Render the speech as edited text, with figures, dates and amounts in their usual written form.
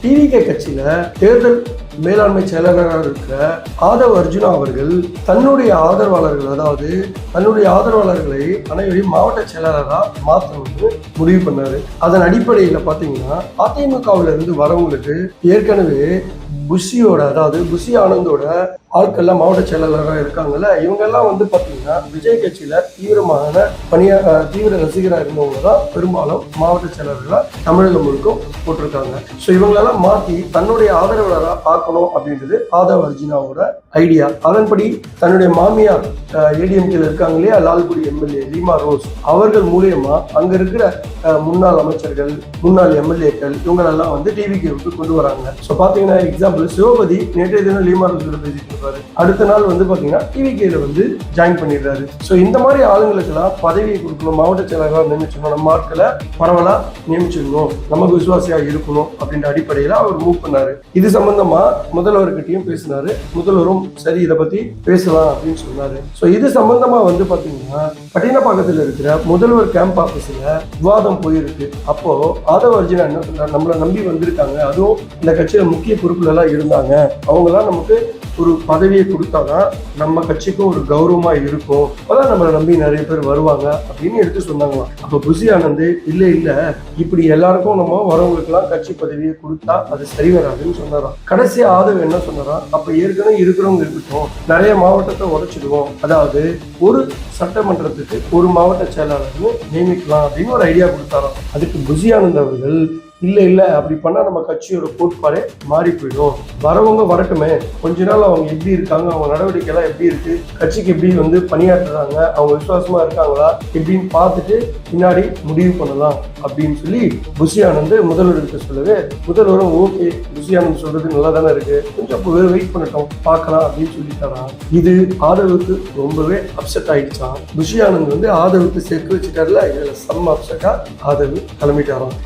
TVK கட்சியில தேர்தல் மேலாண்மை செயலாளராக இருக்கிற ஆதவ் அர்ஜுனா அவர்கள் தன்னுடைய ஆதரவாளர்கள், அதாவது தன்னுடைய ஆதரவாளர்களை அனைவரையும் மாவட்ட செயலாளராக மாற்றணும்னு முடிவு பண்ணாரு. அதன் அடிப்படையில் பார்த்தீங்கன்னா அதிமுகவில் இருந்து வரவங்களுக்கு ஏற்கனவே புஷியோட, அதாவது புஷி ஆனந்தோட ஆட்கள்லாம் மாவட்ட செயலாளராக இருக்காங்கல்ல, இவங்கெல்லாம் வந்து பார்த்தீங்கன்னா விஜய் கட்சியில தீவிர ரசிகராக இருந்தவங்க தான் பெரும்பாலும் மாவட்ட செயலாளர்களாக தமிழகம் முழுக்கும் போட்டிருக்காங்க. ஸோ இவங்களெல்லாம் மாற்றி தன்னுடைய ஆதரவாளராக ஆக்கணும் அப்படின்றது ஆதவ் அர்ஜுனாவோட ஐடியா. அதன்படி தன்னுடைய மாமியார் ஏடிஎம்கேல இருக்காங்க இல்லையா, லால்குடி எம்எல்ஏ லீமா ரோஸ் அவர்கள் மூலியமா அங்க இருக்கிற முன்னாள் அமைச்சர்கள், முன்னாள் எம்எல்ஏக்கள் இவங்களெல்லாம் வந்து டிவிகேவுக்கு கொண்டு வராங்க. ஸோ பார்த்தீங்கன்னா எக்ஸாம்பிள் சிவபதி நேற்றைய தினம் லீமா ரோஸ் பேசிட்டு இருப்பாரு, அடுத்த நாள் வந்து பார்த்தீங்கன்னா டிவிகேல வந்து ஜாயின் பண்ணிடுறாரு. ஸோ இந்த மாதிரி ஆளுங்களுக்கெல்லாம் பதவியை கொடுக்கணும், மாவட்ட செயலாளராக நியமிச்சிடணும், நம்ம ஆட்களை பரவலா நியமிச்சிடணும், நமக்கு விசுவாசியா இருக்கணும் அப்படின்ற அடிப்படையில் அவர் மூவ் பண்ணாரு. இது சம்பந்தமா முதல்வர்கிட்டையும் பேசினாரு. முதல்வரும் சரி இதை பத்தி பேசலாம் அப்படின்னு சொன்னாரு. ஸோ இது சம்பந்தமா வந்து பாத்தீங்கன்னா பட்டினப்பாக்கத்தில் இருக்கிற முதல்வர் கேம்ப் ஆபீஸ்ல விவாதம் போயிருக்கு. அப்போ ஆதவ் அர்ஜுனா என்ன சொன்னார், நம்மளை நம்பி வந்திருக்காங்க, அதுவும் இந்த கட்சியில முக்கிய பொறுப்புல எல்லாம் இருந்தாங்க, அவங்கெல்லாம் நமக்கு ஒரு பதவியை கொடுத்தாதான் நம்ம கட்சிக்கும் ஒரு கௌரவமா இருக்கும், அப்பதான் நம்மளை நம்பி நிறைய பேர் வருவாங்க அப்படின்னு எடுத்து சொன்னாங்களாம். அப்ப புஷி ஆனந்த் இல்ல இப்படி எல்லாருக்கும் நம்ம வரவங்களுக்கு எல்லாம் கட்சி பதவியை கொடுத்தா அது சரி வராதுன்னு சொன்னாராம். கடைசி ஆதவ் என்ன சொன்னாராம், அப்ப ஏற்கனவே இருக்கிறவங்க இருக்கட்டும், நிறைய மாவட்டத்தை உடைச்சிடுவோம், அதாவது ஒரு சட்டமன்றத்துக்கு ஒரு மாவட்ட செயலாளர்னு நியமிக்கலாம் அப்படின்னு ஒரு ஐடியா கொடுத்தாராம். அதுக்கு புஷி ஆனந்த் அவர்கள் இல்ல அப்படி பண்ணா நம்ம கட்சியோட கோட்பாடே மாறி போயிடும், வரவங்க வரட்டுமே, கொஞ்ச நாள் அவங்க எப்படி இருக்காங்க, அவங்க நடவடிக்கை எல்லாம் எப்படி இருக்கு, கட்சிக்கு எப்படி வந்து பணியாற்றுறாங்க, அவங்க விசுவாசமா இருக்காங்களா இப்படின்னு பார்த்துட்டு பின்னாடி முடிவு பண்ணலாம் அப்படின்னு சொல்லி புஷி ஆனந்த் முதல்வருக்கு சொல்லவே, முதல்வரும் ஓகே புஷி ஆனந்த் சொல்றது நல்லா தானே இருக்கு, கொஞ்சம் அப்போ வெயிட் பண்ணட்டும் பார்க்கலாம் அப்படின்னு சொல்லிட்டாராம். இது ஆதவுக்கு ரொம்பவே அப்செட் ஆயிடுச்சான். புஷி ஆனந்த் வந்து ஆதவுக்கு சேர்த்து வச்சுட்டாருல, இதுல செம்ம அப்செட்டா ஆதவு கிளம்பிட்டாராம்.